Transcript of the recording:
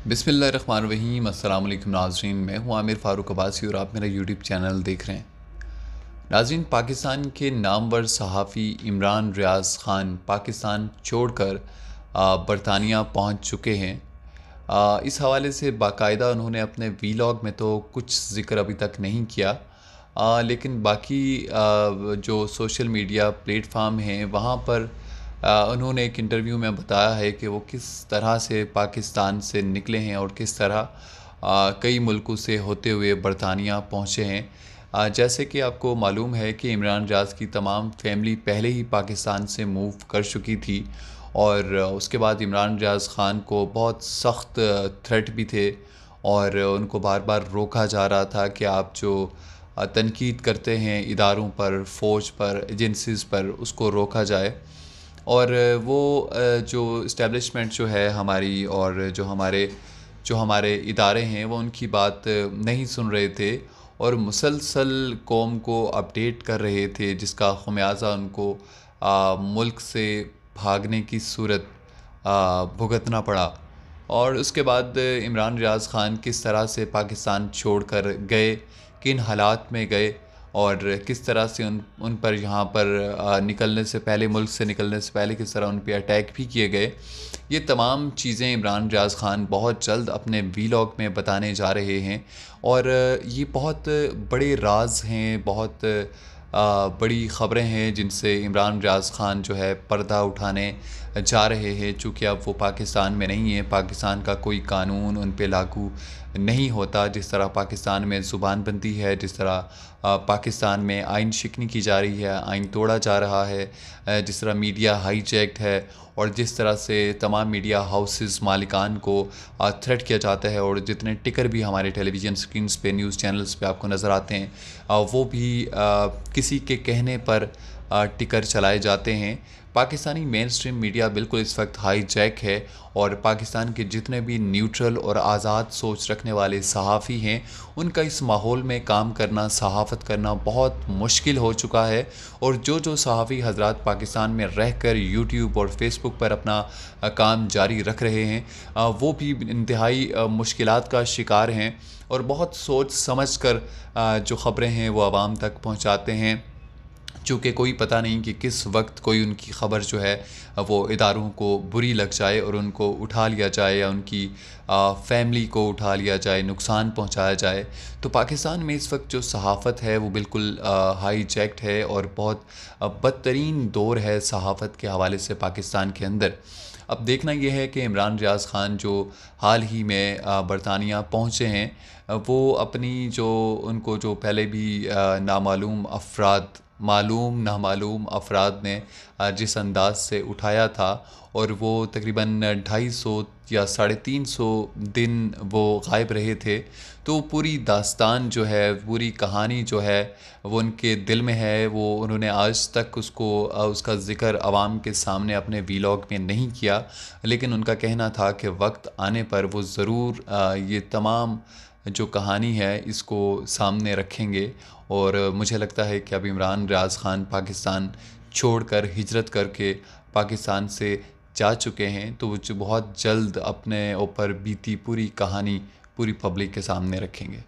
बिस्मिल्लाहिर्रहमानिर्रहीम। अस्सलाम वालेकुम नाज़रीन, मैं हूं आमिर फ़ारूक अब्बासी और आप मेरा यूट्यूब चैनल देख रहे हैं। नाज़रीन, पाकिस्तान के नामवर सहाफ़ी इमरान रियाज़ ख़ान पाकिस्तान छोड़कर बरतानिया पहुंच चुके हैं। इस हवाले से बाकायदा उन्होंने अपने वीलॉग में तो कुछ ज़िक्र अभी तक नहीं किया, लेकिन बाकी जो सोशल मीडिया प्लेटफार्म हैं वहाँ पर उन्होंने एक इंटरव्यू में बताया है कि वो किस तरह से पाकिस्तान से निकले हैं और किस तरह कई मुल्कों से होते हुए बरतानिया पहुँचे हैं। जैसे कि आपको मालूम है कि इमरान रियाज़ की तमाम फैमिली पहले ही पाकिस्तान से मूव कर चुकी थी और उसके बाद इमरान रियाज़ ख़ान को बहुत सख्त थ्रेट भी थे और उनको बार बार रोका जा रहा था कि आप जो तनकीद करते हैं इदारों पर, फ़ौज पर, एजेंसीज़ पर, उसको रोका जाए। और वो जो इस्टेब्लिशमेंट जो है हमारी और जो हमारे इदारे हैं वो उनकी बात नहीं सुन रहे थे और मुसलसल कौम को अपडेट कर रहे थे, जिसका ख़मियाज़ा उनको मुल्क से भागने की सूरत भुगतना पड़ा। और उसके बाद इमरान रियाज़ ख़ान किस तरह से पाकिस्तान छोड़कर गए, किन हालात में गए और किस तरह से उन पर यहाँ पर निकलने से पहले, मुल्क से निकलने से पहले किस तरह उन पे अटैक भी किए गए, ये तमाम चीज़ें इमरान रियाज़ ख़ान बहुत जल्द अपने वीलॉग में बताने जा रहे हैं। और ये बहुत बड़े राज हैं, बहुत बड़ी ख़बरें हैं जिनसे इमरान रियाज़ ख़ान जो है पर्दा उठाने जा रहे हैं। चूँकि अब वो पाकिस्तान में नहीं है, पाकिस्तान का कोई कानून उन पे लागू नहीं होता। जिस तरह पाकिस्तान में ज़ुबानबंदी है, जिस तरह पाकिस्तान में आइन शिकनी की जा रही है, आइन तोड़ा जा रहा है, जिस तरह मीडिया हाईजैक्ड है और जिस तरह से तमाम मीडिया हाउसेस मालिकान को थ्रेट किया जाता है और जितने टिकर भी हमारे टेलीविज़न स्क्रीन्स पे, न्यूज़ चैनल्स पे आपको नज़र आते हैं, वो भी किसी के कहने पर टिकर चलाए जाते हैं। पाकिस्तानी मेन स्ट्रीम मीडिया बिल्कुल इस वक्त हाईजैक है और पाकिस्तान के जितने भी न्यूट्रल और आज़ाद सोच रखने वाले सहाफ़ी हैं, उनका इस माहौल में काम करना, सहाफ़त करना बहुत मुश्किल हो चुका है। और जो सहाफ़ी हज़रात पाकिस्तान में रहकर यूट्यूब और फेसबुक पर अपना काम जारी रख रहे हैं, वो भी इंतहाई मुश्किलात का शिकार हैं और बहुत सोच समझ कर जो ख़बरें हैं वो आवाम तक पहुँचाते हैं। चूँकि कोई पता नहीं कि किस वक्त कोई उनकी ख़बर जो है वो इदारों को बुरी लग जाए और उनको उठा लिया जाए या उनकी फैमिली को उठा लिया जाए, नुकसान पहुंचाया जाए। तो पाकिस्तान में इस वक्त जो सहाफ़त है वो बिल्कुल हाईजैक्ड है और बहुत बदतरीन दौर है सहाफ़त के हवाले से पाकिस्तान के अंदर। अब देखना यह है कि इमरान रियाज़ ख़ान जो हाल ही में बरतानिया पहुँचे हैं, वो अपनी जो उनको जो पहले भी नामालूम अफराद ने जिस अंदाज से उठाया था और वो तकरीबन 250 या 350 दिन वो गायब रहे थे, तो पूरी दास्तान जो है, पूरी कहानी जो है वो उनके दिल में है। वो उन्होंने आज तक उसका ज़िक्र आवाम के सामने अपने वीलॉग में नहीं किया, लेकिन उनका कहना था कि वक्त आने पर वो ज़रूर ये तमाम जो कहानी है इसको सामने रखेंगे। और मुझे लगता है कि अब इमरान रियाज़ ख़ान पाकिस्तान छोड़कर हिजरत करके पाकिस्तान से जा चुके हैं, तो वो जो बहुत जल्द अपने ऊपर बीती पूरी कहानी पूरी पब्लिक के सामने रखेंगे।